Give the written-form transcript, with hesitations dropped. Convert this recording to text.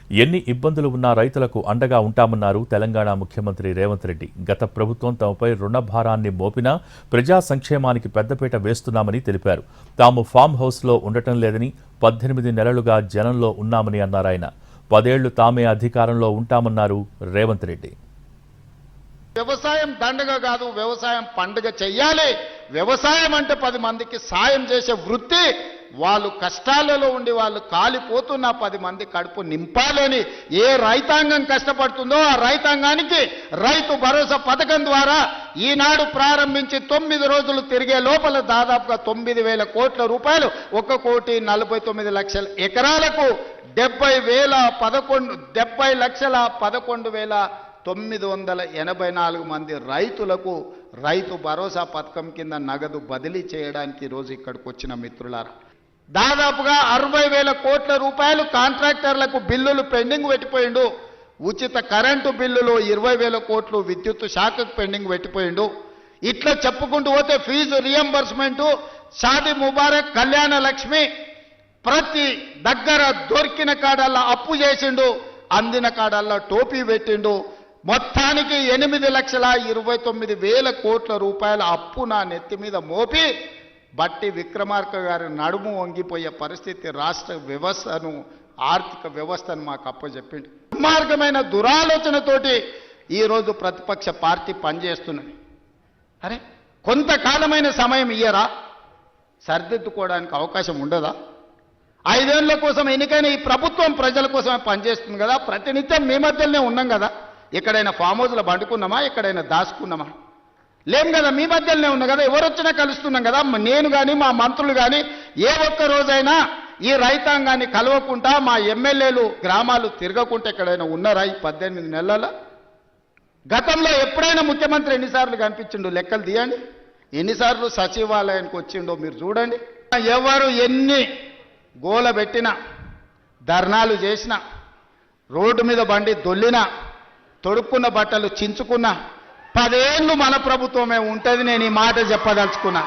ఎన్ని ఇబ్బందులు ఉన్నా రైతులకు అండగా ఉంటామన్నారు తెలంగాణ ముఖ్యమంత్రి రేవంత్ రెడ్డి. గత ప్రభుత్వం తమపై రుణభారాన్ని మోపినా ప్రజా సంక్షేమానికి పెద్దపీట వేస్తున్నామని తెలిపారు. తాము ఫామ్ హౌస్లో ఉండటం లేదని 18 నెలలుగా జనంలో ఉన్నామని అన్నారాయన. 10 ఏళ్లు తామే అధికారంలో ఉంటామన్నారు రేవంత్ రెడ్డి. వ్యవసాయం దండగ కాదు, వ్యవసాయం పండుగ చెయ్యాలి. వ్యవసాయం అంటే 10 మందికి సాయం చేసే వృత్తి. వాళ్ళు కష్టాలలో ఉండి వాళ్ళు కాలిపోతున్న 10 మంది కడుపు నింపాలని ఏ రైతాంగం కష్టపడుతుందో ఆ రైతాంగానికి రైతు భరోసా పథకం ద్వారా ఈనాడు ప్రారంభించి 9 రోజులు తిరిగే లోపల దాదాపుగా 9,000 కోట్ల రూపాయలు 1,49,00,000 ఎకరాలకు 70,11,984 మంది రైతులకు రైతు భరోసా పథకం కింద నగదు బదిలీ చేయడానికి ఈరోజు ఇక్కడికి వచ్చిన మిత్రులారా, దాదాపుగా 60,000 కోట్ల రూపాయలు కాంట్రాక్టర్లకు బిల్లులు పెండింగ్ పెట్టిపోయిండు. ఉచిత కరెంటు బిల్లులు 20,000 కోట్లు విద్యుత్ శాఖకు పెండింగ్ పెట్టిపోయిండు. ఇట్లా చెప్పుకుంటూ పోతే ఫీజు రియంబర్స్మెంటు, షాదీ ముబారక్, కళ్యాణ లక్ష్మి ప్రతి దగ్గర దొరికిన కాడల్లా అప్పు చేసిండు, అందిన కాడల్లా టోపీ పెట్టిండు. మొత్తానికి 8,29,000 కోట్ల రూపాయల అప్పు నా నెత్తి మీద మోపి బట్టి విక్రమార్క గారి నడుము వంగిపోయే పరిస్థితి రాష్ట్ర వ్యవస్థను, ఆర్థిక వ్యవస్థను మాకు అప్పచెప్పింది. దుర్మార్గమైన దురాలోచనతోటి ఈరోజు ప్రతిపక్ష పార్టీ పనిచేస్తున్నది. అరే కొంతకాలమైన సమయం ఇయ్యరా? సరిదిద్దుకోవడానికి అవకాశం ఉండదా? 5 ఏళ్ల కోసం ఎన్నికైన ఈ ప్రభుత్వం ప్రజల కోసమే పనిచేస్తుంది కదా. ప్రతినిత్యం మీ మధ్యలోనే ఉన్నాం కదా. ఎక్కడైనా ఫామ్ హౌస్లో పండుకున్నామా, ఎక్కడైనా దాచుకున్నామా? లేం కదా, మీ మధ్యలోనే ఉన్నా కదా. ఎవరు వచ్చినా కలుస్తున్నాం కదా. నేను కానీ మా మంత్రులు కానీ ఏ ఒక్క రోజైనా ఈ రైతాంగాన్ని కలవకుండా మా ఎమ్మెల్యేలు గ్రామాలు తిరగకుండా ఎక్కడైనా ఉన్నారా ఈ 18 నెలల? గతంలో ఎప్పుడైనా ముఖ్యమంత్రి ఎన్నిసార్లు కనిపించిండు? లెక్కలు తీయండి. ఎన్నిసార్లు సచివాలయానికి వచ్చిండో మీరు చూడండి. ఎవరు ఎన్ని గోల పెట్టినా, ధర్నాలు చేసినా, రోడ్డు మీద బండి దొల్లినా, తొడుక్కున్న బట్టలు చించుకున్నా 10 ఏళ్ళు మన ప్రభుత్వమే ఉంటుంది. నేను ఈ మాట చెప్పదలుచుకున్నా.